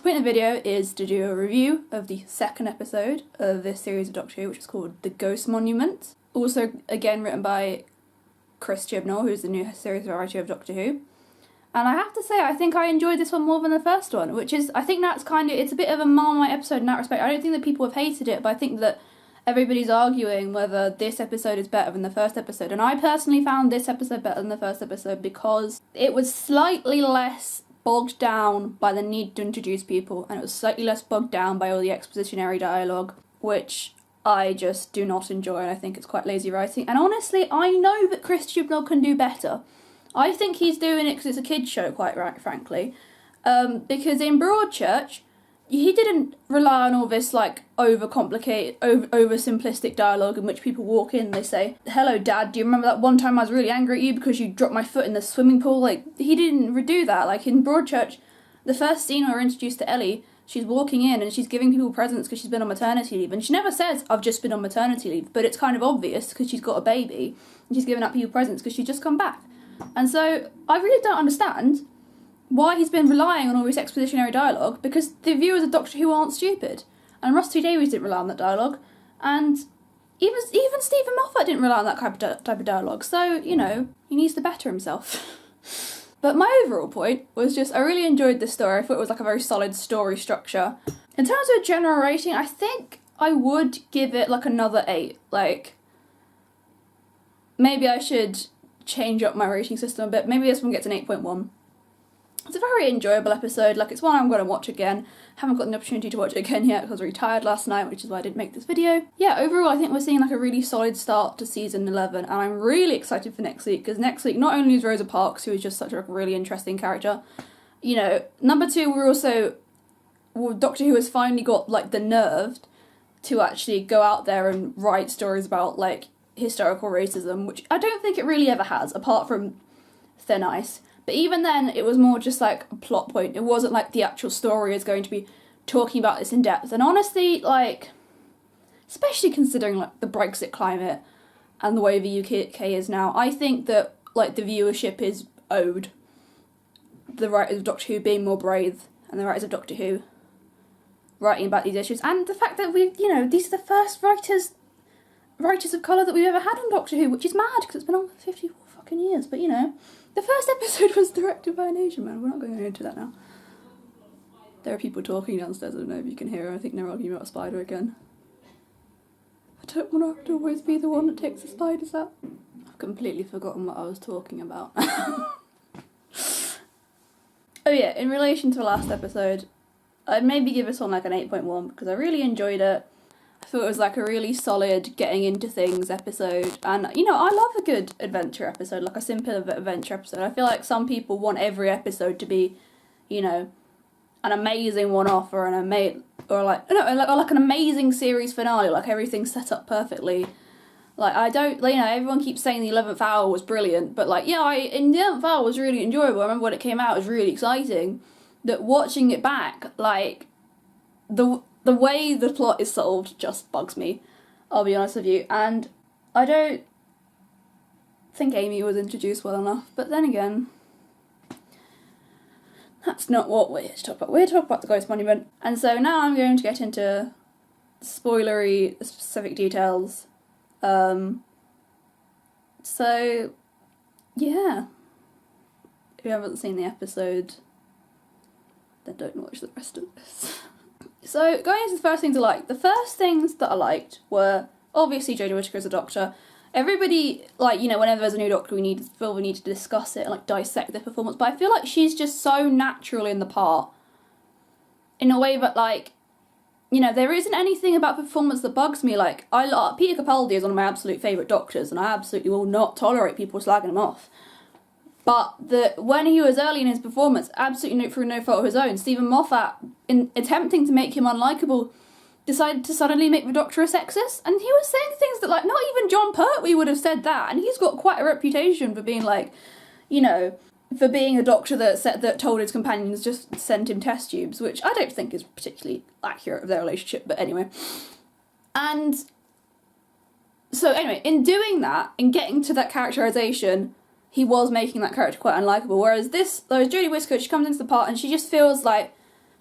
point of the video is to do a review of the second episode of this series of Doctor Who, which is called The Ghost Monument. Also, again, written by Chris Chibnall, who's the new series writer of Doctor Who. And I have to say, I think I enjoyed this one more than the first one, which is, I think that's it's a bit of a Marmite episode in that respect. I don't think that people have hated it, but I think that everybody's arguing whether this episode is better than the first episode. And I personally found this episode better than the first episode because it was slightly less bogged down by the need to introduce people, and it was slightly less bogged down by all the expositionary dialogue, which I just do not enjoy, and I think it's quite lazy writing. And honestly, I know that Chris Chibnall can do better. I think he's doing it because it's a kid's show, quite right, frankly. Because in Broadchurch, he didn't rely on all this, overcomplicated, oversimplistic dialogue in which people walk in and they say, "Hello, Dad, do you remember that one time I was really angry at you because you dropped my foot in the swimming pool?" He didn't do that. In Broadchurch, the first scene where we're introduced to Ellie, she's walking in and she's giving people presents because she's been on maternity leave. And she never says, "I've just been on maternity leave," but it's kind of obvious because she's got a baby. And she's giving out people presents because she's just come back. And so, I really don't understand why he's been relying on all this expositionary dialogue, because the viewers of Doctor Who aren't stupid. And Rusty Davies didn't rely on that dialogue, and even Stephen Moffat didn't rely on that type of dialogue, so, he needs to better himself. But my overall point was just, I really enjoyed this story. I thought it was a very solid story structure. In terms of a general rating, I think I would give it another 8. Maybe I should change up my rating system a bit. Maybe this one gets an 8.1. It's a very enjoyable episode. It's one I'm going to watch again. Haven't got the opportunity to watch it again yet because I was really tired last night, which is why I didn't make this video. Yeah, overall I think we're seeing a really solid start to season 11, and I'm really excited for next week, because next week not only is Rosa Parks, who is just such a really interesting character, number 2, Doctor Who has finally got the nerve to actually go out there and write stories about historical racism, which I don't think it really ever has, apart from Thin Ice. But even then, it was more just a plot point. It wasn't the actual story is going to be talking about this in depth. And honestly, especially considering the Brexit climate and the way the UK is now, I think that the viewership is owed the writers of Doctor Who being more brave, and the writers of Doctor Who writing about these issues, and the fact that these are the first writers of colour that we've ever had on Doctor Who, which is mad because it's been on for 54 fucking years. But the first episode was directed by an Asian man. We're not going into that now. There are people talking downstairs. I don't know if you can hear. I think they're arguing about a spider again. I don't want to have to always be the one that takes the spiders out. I've completely forgotten what I was talking about. Oh yeah, in relation to the last episode, I'd maybe give this one an 8.1 because I really enjoyed it. I thought it was a really solid getting into things episode, and I love a good adventure episode, a simple adventure episode. I feel some people want every episode to be, an amazing one-off or an amazing series finale, everything's set up perfectly. I don't, everyone keeps saying the 11th hour was brilliant, but in the 11th hour was really enjoyable. I remember when it came out, it was really exciting. That watching it back, the way the plot is solved just bugs me, I'll be honest with you. And I don't think Amy was introduced well enough, but then again, that's not what we're here to talk about. We're here to talk about the Ghost Monument. And so now I'm going to get into spoilery specific details. So, yeah. If you haven't seen the episode, then don't watch the rest of this. So, going into the first things I liked. The first things that I liked were, obviously, Jodie Whittaker as a Doctor. Everybody, whenever there's a new Doctor, we need to discuss it and, dissect their performance. But I feel she's just so natural in the part. In a way that, there isn't anything about performance that bugs me. Peter Capaldi is one of my absolute favourite Doctors, and I absolutely will not tolerate people slagging him off. But when he was early in his performance, absolutely through no fault of his own, Stephen Moffat, in attempting to make him unlikable, decided to suddenly make the Doctor a sexist. And he was saying things that, not even John Pertwee would have said that. And he's got quite a reputation for being, for being a Doctor that told his companions just send him test tubes, which I don't think is particularly accurate of their relationship, but anyway. And so, anyway, in doing that, in getting to that characterisation, he was making that character quite unlikable. Whereas Jodie Whittaker, she comes into the part and she just feels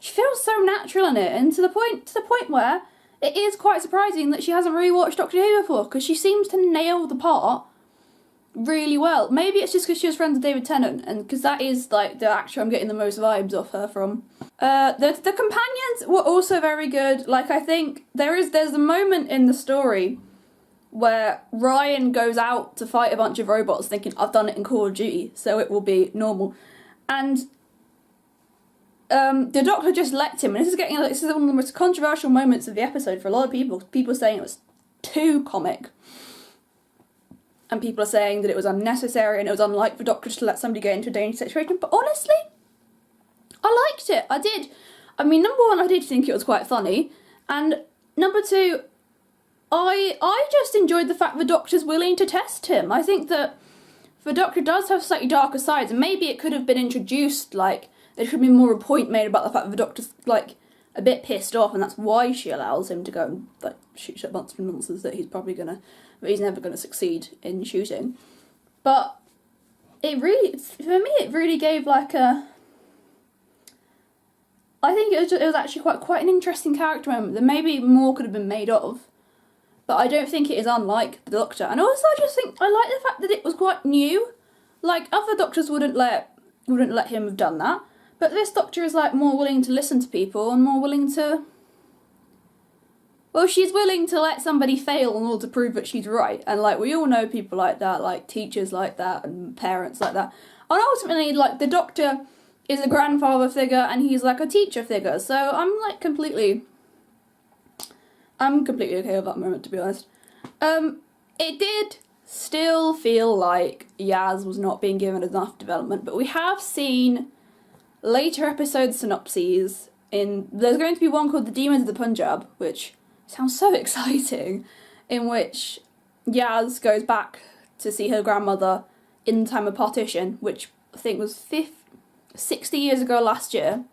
she feels so natural in it, and to the point where it is quite surprising that she hasn't really watched Doctor Who before, because she seems to nail the part really well. Maybe it's just because she was friends with David Tennant, and because that is like the actor I'm getting the most vibes off her from. The companions were also very good. Like, I think there's a moment in the story where Ryan goes out to fight a bunch of robots thinking, I've done it in Call of Duty, so it will be normal. And the Doctor just let him, and this is one of the most controversial moments of the episode for a lot of people. People saying it was too comic. And people are saying that it was unnecessary and it was unlike the Doctor to let somebody get into a dangerous situation. But honestly, I liked it. I did. I mean, number one, I did think it was quite funny. And number two, I just enjoyed the fact the Doctor's willing to test him. I think that the Doctor does have slightly darker sides, and maybe it could have been introduced, like, there should have been more of a point made about the fact that the Doctor's, like, a bit pissed off, and that's why she allows him to go and, like, shoot at monsters that he's never gonna succeed in shooting. But it really gave, like, a... I think it was actually quite an interesting character moment that maybe more could have been made of. But I don't think it is unlike the Doctor. And also I just think I like the fact that it was quite new. Like, other Doctors wouldn't let him have done that. But this Doctor is, like, more willing to listen to people and more willing to... Well, she's willing to let somebody fail in order to prove that she's right. And, like, we all know people like that, like teachers like that and parents like that. And ultimately, like, the Doctor is a grandfather figure and he's, like, a teacher figure. So I'm, like, completely okay with that moment, to be honest. It did still feel like Yaz was not being given enough development, but we have seen later episode synopses. There's going to be one called The Demons of the Punjab, which sounds so exciting, in which Yaz goes back to see her grandmother in the time of partition, which I think was 60 years ago last year.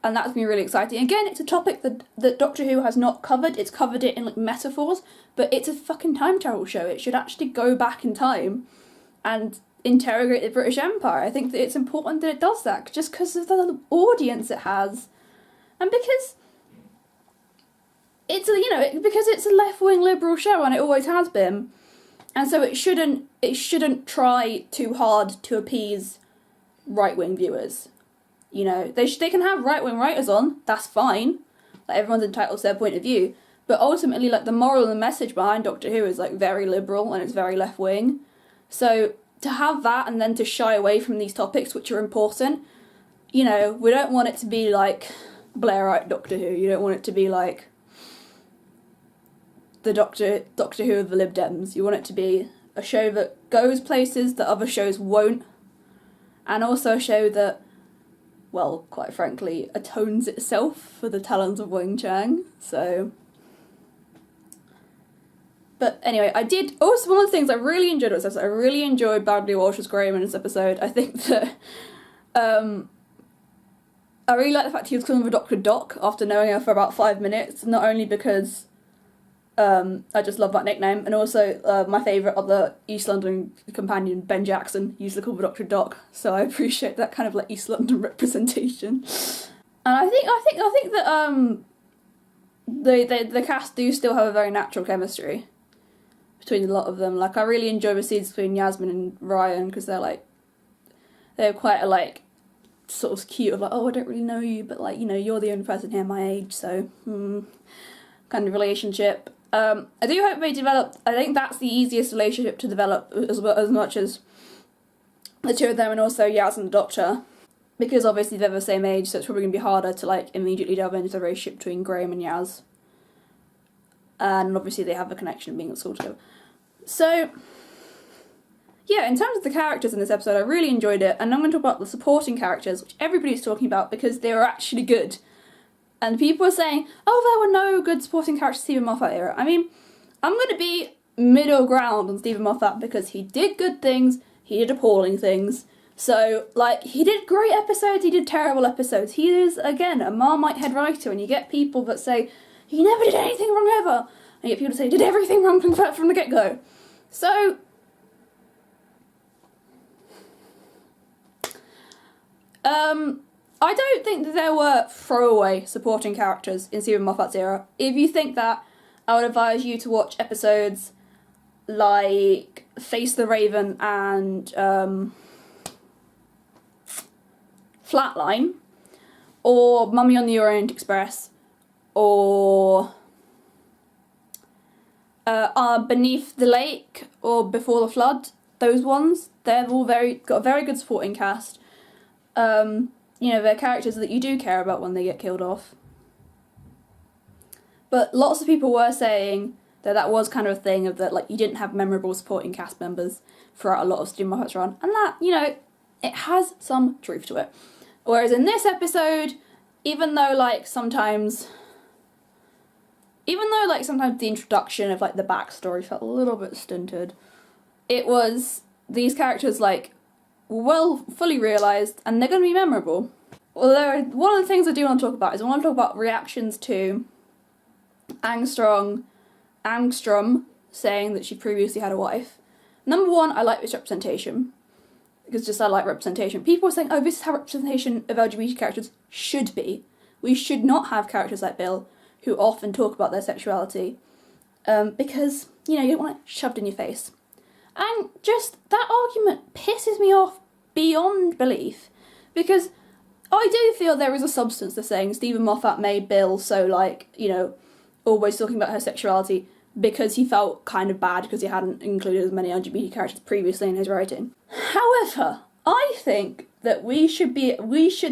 And that's been really exciting. Again, it's a topic that Doctor Who has not covered. It's covered it in, like, metaphors, but it's a fucking time travel show. It should actually go back in time and interrogate the British Empire. I think that it's important that it does that, just because of the audience it has. And because it's a left-wing liberal show, and it always has been. And so it shouldn't try too hard to appease right-wing viewers. You know, they can have right-wing writers on, that's fine. Like, everyone's entitled to their point of view. But ultimately, like, the moral and the message behind Doctor Who is, like, very liberal and it's very left-wing. So to have that and then to shy away from these topics which are important, you know, we don't want it to be like Blairite Doctor Who. You don't want it to be like the Doctor Who of the Lib Dems. You want it to be a show that goes places that other shows won't, and also a show that, well, quite frankly, atones itself for the talents of Wing Chang. So, but anyway, one of the things I really enjoyed was I really enjoyed Badly Walsh's Graham in this episode. I think that I really like the fact he was calling her Dr. Doc after knowing her for about 5 minutes, not only because I just love that nickname, and also my favourite other East London companion, Ben Jackson, used to call me Dr. Doc, so I appreciate that kind of, like, East London representation. And I think that the cast do still have a very natural chemistry between a lot of them. Like, I really enjoy the scenes between Yasmin and Ryan, because they're quite a, like, sort of cute of, like, oh, I don't really know you, but, like, you know, you're the only person here my age, so kind of relationship. I do hope they develop. I think that's the easiest relationship to develop, as much as the two of them, and also Yaz and the Doctor, because obviously they're the same age, so it's probably going to be harder to, like, immediately delve into the relationship between Graham and Yaz. And obviously they have a connection being at school together. So, yeah, in terms of the characters in this episode, I really enjoyed it, and I'm going to talk about the supporting characters, which everybody's talking about because they were actually good. And people are saying, oh, there were no good supporting characters in Stephen Moffat era. I mean, I'm going to be middle ground on Stephen Moffat because he did good things, he did appalling things. So, like, he did great episodes, he did terrible episodes. He is, again, a Marmite head writer, and you get people that say, he never did anything wrong ever. And you get people that say, he did everything wrong from the get-go. So, I don't think that there were throwaway supporting characters in Stephen Moffat's era. If you think that, I would advise you to watch episodes like Face the Raven and Flatline, or Mummy on the Orient Express, or Beneath the Lake, or Before the Flood. Those ones, they've all got a very good supporting cast. They're characters that you do care about when they get killed off. But lots of people were saying that was kind of a thing of that, like, you didn't have memorable supporting cast members throughout a lot of Stephen Moffat's run, and that, it has some truth to it. Whereas in this episode, even though sometimes the introduction of the backstory felt a little bit stunted, it was these characters well fully realised, and they're going to be memorable. Although one of the things I do want to talk about is I want to talk about reactions to Angstrom saying that she previously had a wife. Number one, I like this representation. Because I like representation. People are saying, oh, this is how representation of LGBT characters should be. We should not have characters like Bill who often talk about their sexuality. Because, you don't want it shoved in your face. And just that argument pisses me off beyond belief. Because I do feel there is a substance to saying Stephen Moffat made Bill so, always talking about her sexuality because he felt kind of bad because he hadn't included as many LGBT characters previously in his writing. However, I think that we should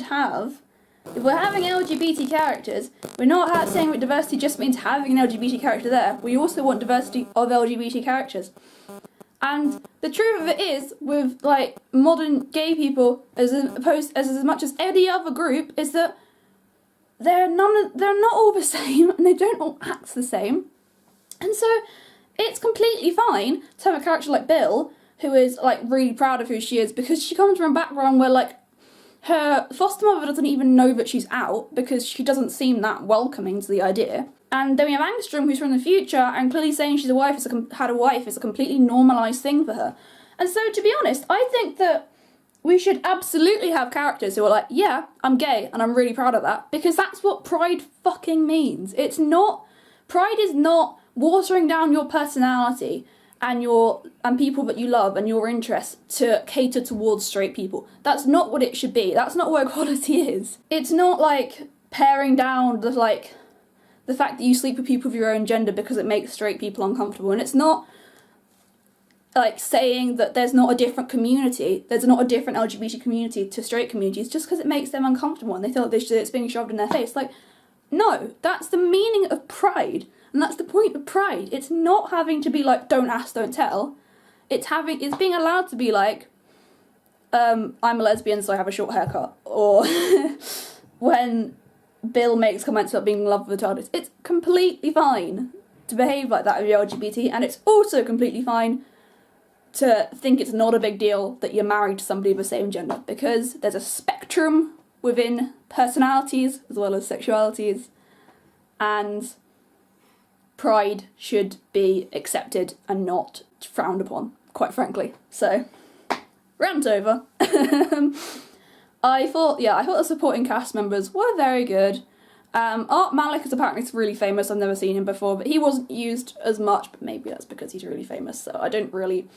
have, if we're having LGBT characters, we're not saying that diversity just means having an LGBT character there. We also want diversity of LGBT characters. And the truth of it is, with modern gay people, as much as any other group, is that they're not all the same, and they don't all act the same. And so it's completely fine to have a character like Bill, who is really proud of who she is, because she comes from a background where her foster mother doesn't even know that she's out, because she doesn't seem that welcoming to the idea. And then we have Angstrom, who's from the future, and clearly saying she's had a wife is a completely normalised thing for her. And so, to be honest, I think that we should absolutely have characters who are yeah, I'm gay, and I'm really proud of that, because that's what pride fucking means. Pride is not watering down your personality and people that you love and your interests to cater towards straight people. That's not what it should be. That's not what equality is. It's not paring down the fact that you sleep with people of your own gender because it makes straight people uncomfortable. And it's not saying that there's not a different community, there's not a different LGBT community to straight communities just because it makes them uncomfortable and they feel it's being shoved in their face. No, that's the meaning of pride. And that's the point of pride. It's not having to be don't ask, don't tell. It's being allowed to be I'm a lesbian, so I have a short haircut. Or when Bill makes comments about being in love with a child, it's completely fine to behave like that with your LGBT, and it's also completely fine to think it's not a big deal that you're married to somebody of the same gender, because there's a spectrum within personalities as well as sexualities, and pride should be accepted and not frowned upon, quite frankly. So, rant over. I thought the supporting cast members were very good. Art Malik is apparently really famous. I've never seen him before, but he wasn't used as much, but maybe that's because he's really famous, so I don't really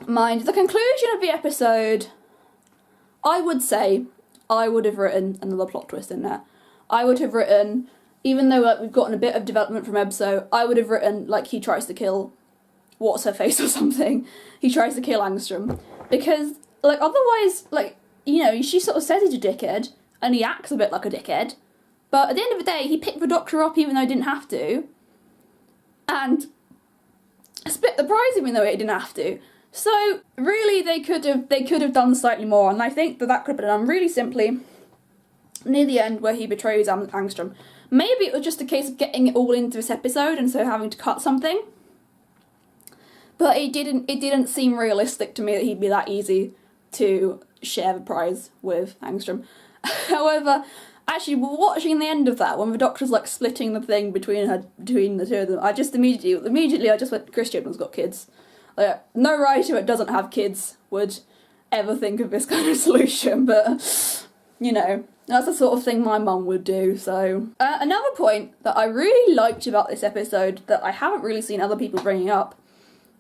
mind. The conclusion of the episode, I would say I would have written another plot twist in there. I would have written, even though we've gotten a bit of development from Ebso, I would have written he tries to kill what's-her-face or something. He tries to kill Angstrom. Because, otherwise, she sort of says he's a dickhead, and he acts a bit like a dickhead, but at the end of the day, he picked the Doctor up even though he didn't have to, and split the prize even though he didn't have to. So, really, they could have done slightly more, and I think that could have been done really simply near the end where he betrays Angstrom. Maybe it was just a case of getting it all into this episode and so having to cut something. But it didn't seem realistic to me that he'd be that easy to share the prize with Angstrom. However, actually, watching the end of that, when the Doctor's splitting the thing between the two of them, I just immediately went, Chris Chibnall's got kids. No writer that doesn't have kids would ever think of this kind of solution, but You know, that's the sort of thing my mum would do, so. Another point that I really liked about this episode that I haven't really seen other people bringing up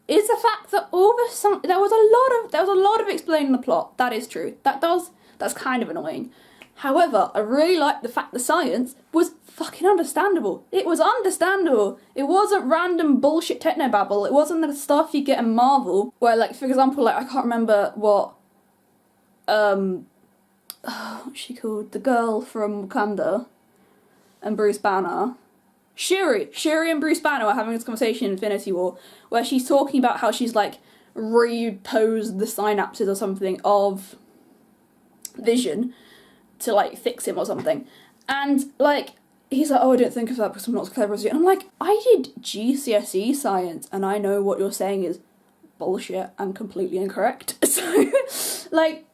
is the fact that there was a lot of explaining the plot. That is true. That's kind of annoying. However, I really liked the fact the science was fucking understandable. It was understandable. It wasn't random bullshit technobabble. It wasn't the stuff you get in Marvel, where, like, for example, like, I can't remember what, what's she called? The girl from Wakanda and Bruce Banner. Shuri and Bruce Banner are having this conversation in Infinity War where she's talking about how she's, like, reposed the synapses or something of Vision to, like, fix him or something. And, like, he's like, oh, I didn't think of that because I'm not as clever as you. And I'm like, I did GCSE science and I know what you're saying is bullshit and completely incorrect. So, like,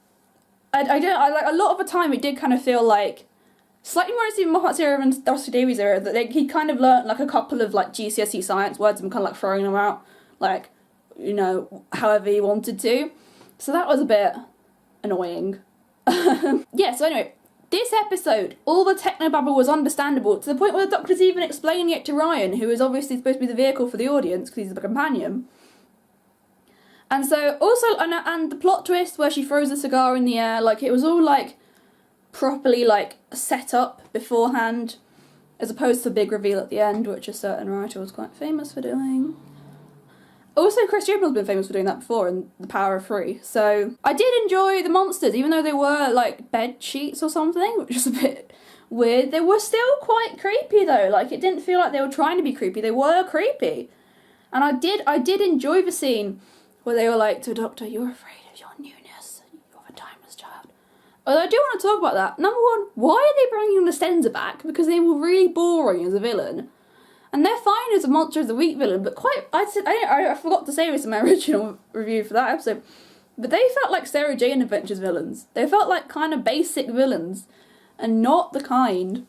I like, a lot of the time it did kind of feel like, slightly more in Moffat's era and Darcy Davies' era, that he kind of learnt, like, a couple of, like, GCSE science words and kind of, like, throwing them out, like, you know, however he wanted to. So that was a bit annoying. Yeah, so anyway, this episode, all the technobabble was understandable, to the point where the Doctor's even explaining it to Ryan, who is obviously supposed to be the vehicle for the audience, because he's the companion. And so, also, and the plot twist where she throws the cigar in the air, like, it was all, like, properly, like, set up beforehand, as opposed to the big reveal at the end, which a certain writer was quite famous for doing. Also, Chris Chibnall's been famous for doing that before in The Power of Three, so I did enjoy the monsters, even though they were, like, bed sheets or something, which is a bit weird. They were still quite creepy, though. Like, it didn't feel like they were trying to be creepy. They were creepy. And I did enjoy the scene where they were like, to Doctor, you're afraid of your newness. You're a timeless child. Although I do want to talk about that. Number one, why are they bringing the Stenza back? Because they were really boring as a villain. And they're fine as a Monster of the Week villain, but I forgot to say this in my original review for that episode, but they felt like Sarah Jane Adventures villains. They felt like kind of basic villains, and not the kind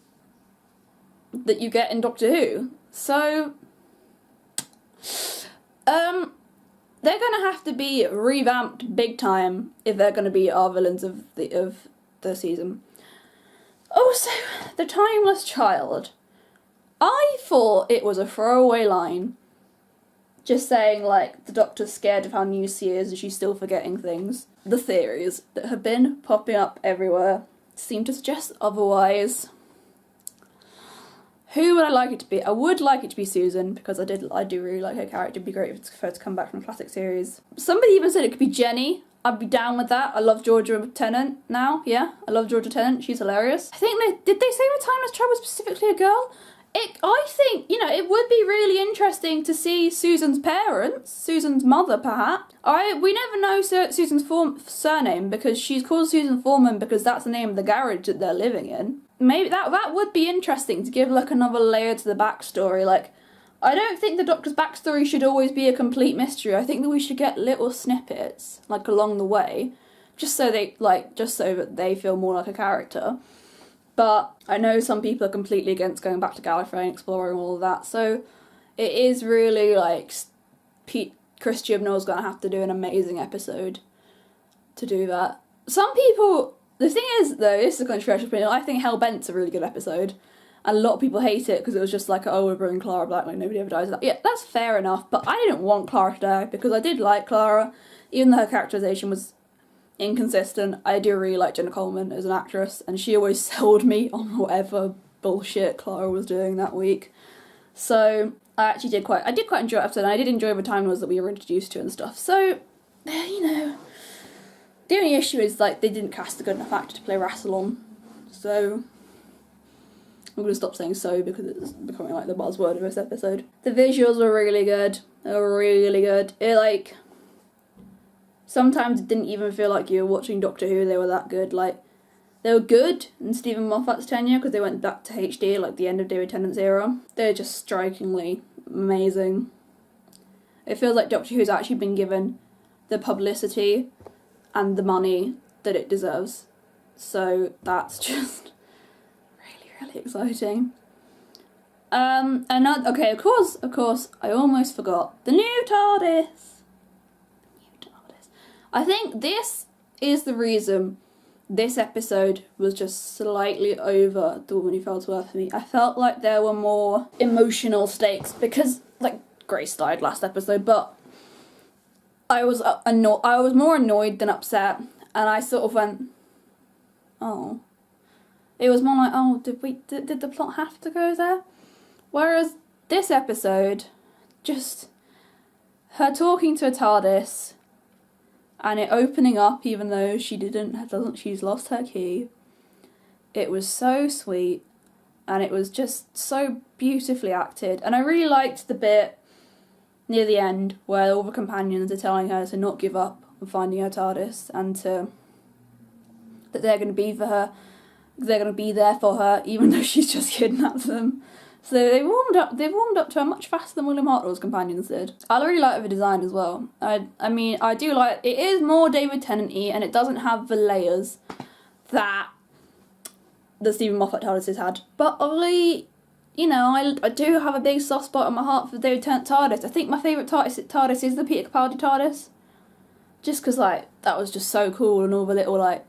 that you get in Doctor Who. So, they're going to have to be revamped big time if they're going to be our villains of the season. Also, the Timeless Child. I thought it was a throwaway line, just saying, like, the Doctor's scared of how new she is and she's still forgetting things. The theories that have been popping up everywhere seem to suggest otherwise. Who would I like it to be? I would like it to be Susan, because I do really like her character. It'd be great for her to come back from the classic series. Somebody even said it could be Jenny. I'd be down with that. I love Georgia Tennant now. Yeah, I love Georgia Tennant. She's hilarious. I think did they say the Timeless Child was specifically a girl? I think, you know, it would be really interesting to see Susan's parents, Susan's mother, perhaps. We never know Susan's surname, because she's called Susan Foreman because that's the name of the garage that they're living in. Maybe that would be interesting to give, like, another layer to the backstory. Like, I don't think the Doctor's backstory should always be a complete mystery. I think that we should get little snippets, like, along the way, just so that they feel more like a character. But I know some people are completely against going back to Gallifrey and exploring all of that, so it is really, like, Chris Chibnall's going to have to do an amazing episode to do that. Some people, the thing is, though, this is a controversial opinion, I think Hellbent's a really good episode, and a lot of people hate it because it was just like, oh, we're bringing Clara back, like, nobody ever dies. Yeah, that's fair enough, but I didn't want Clara to die, because I did like Clara, even though her characterization was inconsistent. I do really like Jenna Coleman as an actress, and she always sold me on whatever bullshit Clara was doing that week. So I did quite enjoy that episode, and I did enjoy the Time Lords that we were introduced to and stuff. So, you know, the only issue is, like, they didn't cast a good enough actor to play Rassilon. So I'm gonna stop saying so because it's becoming, like, the buzzword of this episode. The visuals were really good. They were really good. It, like, sometimes it didn't even feel like you were watching Doctor Who. They were that good. Like, they were good in Stephen Moffat's tenure because they went back to HD, like the end of David Tennant's era. They're just strikingly amazing. It feels like Doctor Who's actually been given the publicity and the money that it deserves. So that's just really, really exciting. Okay, of course, I almost forgot. The new TARDIS. I think this is the reason this episode was just slightly over The Woman Who Fell to Earth for me. I felt like there were more emotional stakes because, like, Grace died last episode, but I was more annoyed than upset, and I sort of went, oh. It was more like, oh, did the plot have to go there? Whereas this episode, just her talking to a TARDIS and it opening up even though she's lost her key. It was so sweet and it was just so beautifully acted. And I really liked the bit near the end where all the companions are telling her to not give up on finding her TARDIS and that they're going to be for her. They're going to be there for her even though she's just kidnapped them. So they've warmed up to her much faster than William Hartnell's companions did. I really like the design as well. I mean, I do like, it is more David Tennant-y and it doesn't have the layers that the Stephen Moffat TARDIS had. But I do have a big soft spot in my heart for David Tennant TARDIS. I think my favourite TARDIS is the Peter Capaldi TARDIS. Just because, like, that was just so cool and all the little, like,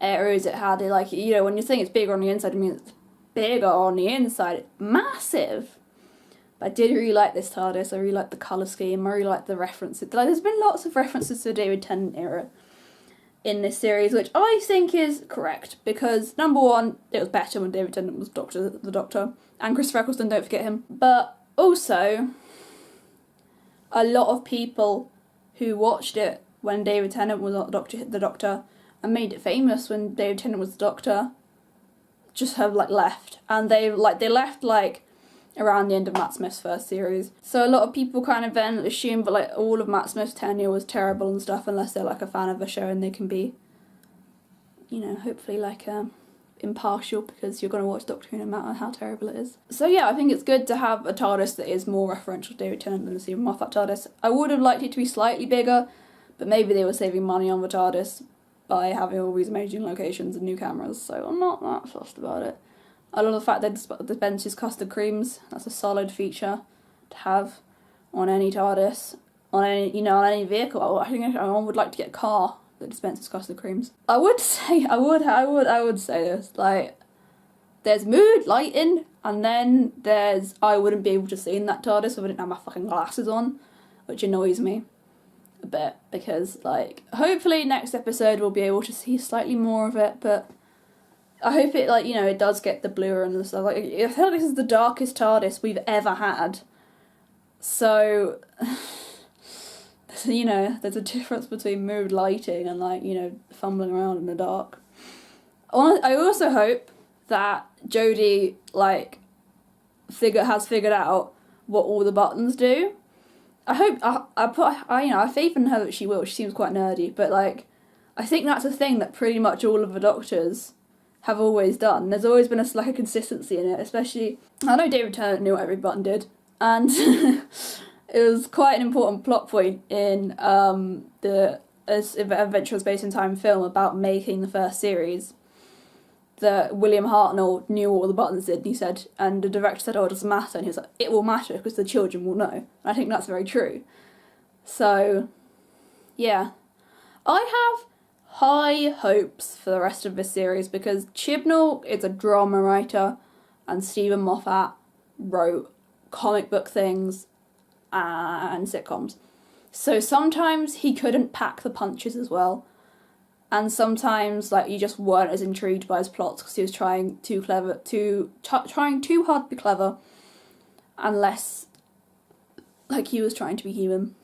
areas it had. Like, you know, when you think it's bigger on the inside, I mean, it's bigger on the inside. It's massive. But I did really like this TARDIS. I really like the colour scheme. I really like the references. Like, there's been lots of references to the David Tennant era in this series, which I think is correct. Because, number one, it was better when David Tennant was the Doctor. And Christopher Eccleston, don't forget him. But also, a lot of people who watched it when David Tennant was the Doctor and made it famous when David Tennant was the Doctor just have, like, left. And they left, like, around the end of Matt Smith's first series. So a lot of people kind of then assume that, like, all of Matt Smith's tenure was terrible and stuff, unless they're, like, a fan of the show and they can be, you know, hopefully, like, impartial, because you're going to watch Doctor Who no matter how terrible it is. So yeah, I think it's good to have a TARDIS that is more referential to David Tennant than the Stephen Moffat TARDIS. I would have liked it to be slightly bigger, but maybe they were saving money on the TARDIS by having all these amazing locations and new cameras, so I'm not that fussed about it. I love the fact that it dispenses custard creams. That's a solid feature to have on any TARDIS, on any vehicle. I think I would like to get a car that dispenses custard creams. I would say this, like, there's mood lighting, and then I wouldn't be able to see in that TARDIS if I didn't have my fucking glasses on, which annoys me a bit, because, like, hopefully next episode we'll be able to see slightly more of it, but I hope it, like, you know, it does get the bluer and the stuff. Like, I feel like this is the darkest TARDIS we've ever had, so you know, there's a difference between mood lighting and, like, you know, fumbling around in the dark. I also hope that Jodie, like, has figured out what all the buttons do. I hope, I have faith in her that she will. She seems quite nerdy, but, like, I think that's a thing that pretty much all of the Doctors have always done. There's always been a consistency in it, especially, I know David Tennant knew what every button did, and it was quite an important plot point in the Adventure of Space and Time film about making the first series, that William Hartnell knew what all the buttons did, and he said, and the director said, oh, it doesn't matter, and he was like, it will matter because the children will know. And I think that's very true. So, yeah. I have high hopes for the rest of this series because Chibnall is a drama writer and Stephen Moffat wrote comic book things and sitcoms. So sometimes he couldn't pack the punches as well. And sometimes, like, you just weren't as intrigued by his plots because he was trying too hard to be clever, and less like he was trying to be human.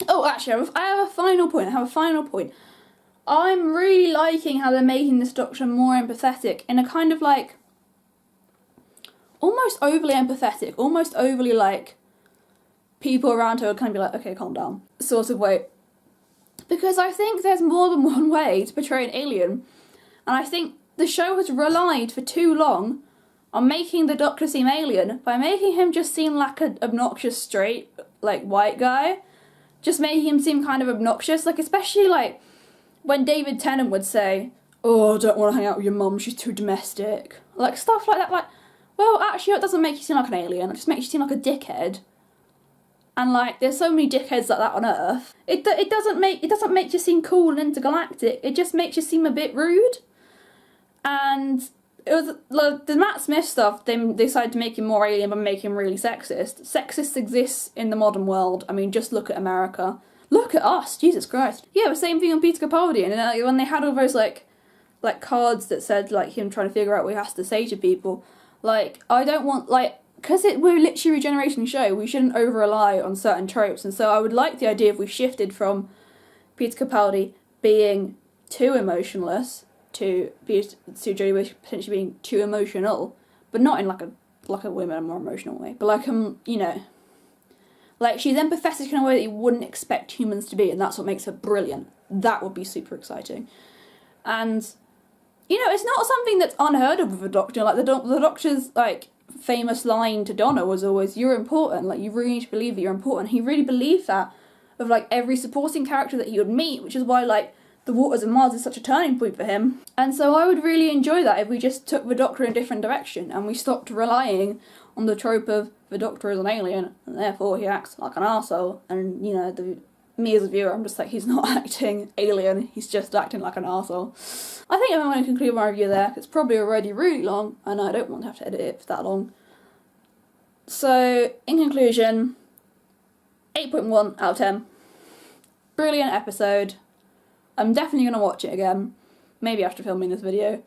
Oh, actually, I have a final point. I'm really liking how they're making this Doctor more empathetic in a kind of, like, almost overly empathetic, almost overly, like, people around her are kind of be like, okay, calm down, sort of way. Because I think there's more than one way to portray an alien. And I think the show has relied for too long on making the Doctor seem alien by making him just seem like an obnoxious straight, like, white guy. Just making him seem kind of obnoxious. Like, especially, like, when David Tennant would say, oh, I don't want to hang out with your mum, she's too domestic. Like, stuff like that. Like, well, actually, it doesn't make you seem like an alien. It just makes you seem like a dickhead. And like, there's so many dickheads like that on Earth. It doesn't make you seem cool and intergalactic. It just makes you seem a bit rude. And it was like, the Matt Smith stuff. They decided to make him more alien by making him really sexist. Sexist exists in the modern world. I mean, just look at America. Look at us, Jesus Christ. Yeah, the same thing on Peter Capaldi. And when they had all those like cards that said like him trying to figure out what he has to say to people, like, I don't want, like, because we're literally a regeneration show, we shouldn't over-rely on certain tropes. And so I would like the idea if we shifted from Peter Capaldi being too emotionless to Jodie Whittaker potentially being too emotional, but not in like a women are more emotional way, but like, you know, like, she's empathetic in a way that you wouldn't expect humans to be, and that's what makes her brilliant. That would be super exciting. And, you know, it's not something that's unheard of with a Doctor. Like, the Doctor's, like, famous line to Donna was always, "You're important, like, you really need to believe that you're important." He really believed that of, like, every supporting character that he would meet, which is why, like, The Waters of Mars is such a turning point for him. And so I would really enjoy that if we just took the Doctor in a different direction and we stopped relying on the trope of the Doctor is an alien and therefore he acts like an arsehole. And, you know, me as a viewer, I'm just like, he's not acting alien, he's just acting like an arsehole. I think I'm going to conclude my review there, 'cause it's probably already really long and I don't want to have to edit it for that long. So, in conclusion, 8.1 out of 10. Brilliant episode. I'm definitely going to watch it again, maybe after filming this video.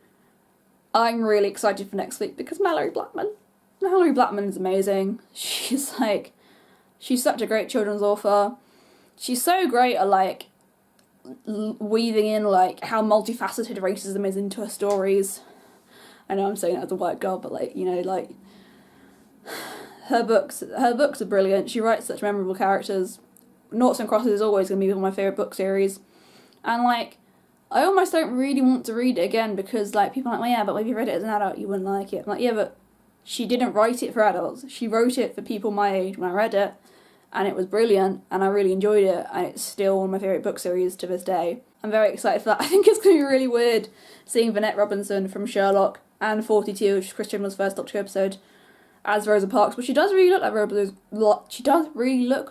I'm really excited for next week because Mallory Blackman is amazing. She's such a great children's author. She's so great at, like, weaving in, like, how multifaceted racism is into her stories. I know I'm saying that as a white girl, but, like, you know, like, her books are brilliant. She writes such memorable characters. Noughts and Crosses is always going to be one of my favourite book series. And, like, I almost don't really want to read it again because, like, people are like, well, yeah, but if you read it as an adult, you wouldn't like it. I'm like, yeah, but she didn't write it for adults. She wrote it for people my age when I read it, and it was brilliant, and I really enjoyed it, and it's still one of my favourite book series to this day. I'm very excited for that. I think it's going to be really weird seeing Vanette Robinson from Sherlock and 42, which is Chris Chibnall's first Doctor Who episode, as Rosa Parks, but she does really look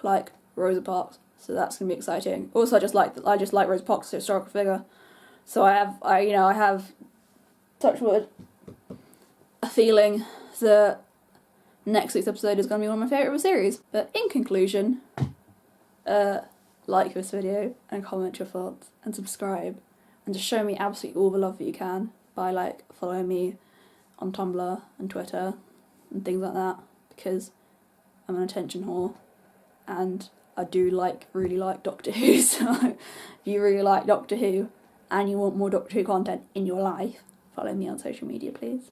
like Rosa Parks. So that's gonna be exciting. Also, I just like Rosa Parks as a historical figure. So I have, touch wood, a feeling that next week's episode is gonna be one of my favourite of the series. But in conclusion, like this video and comment your thoughts and subscribe and just show me absolutely all the love that you can by, like, following me on Tumblr and Twitter and things like that, because I'm an attention whore and I do really like Doctor Who. So if you really like Doctor Who and you want more Doctor Who content in your life, follow me on social media, please.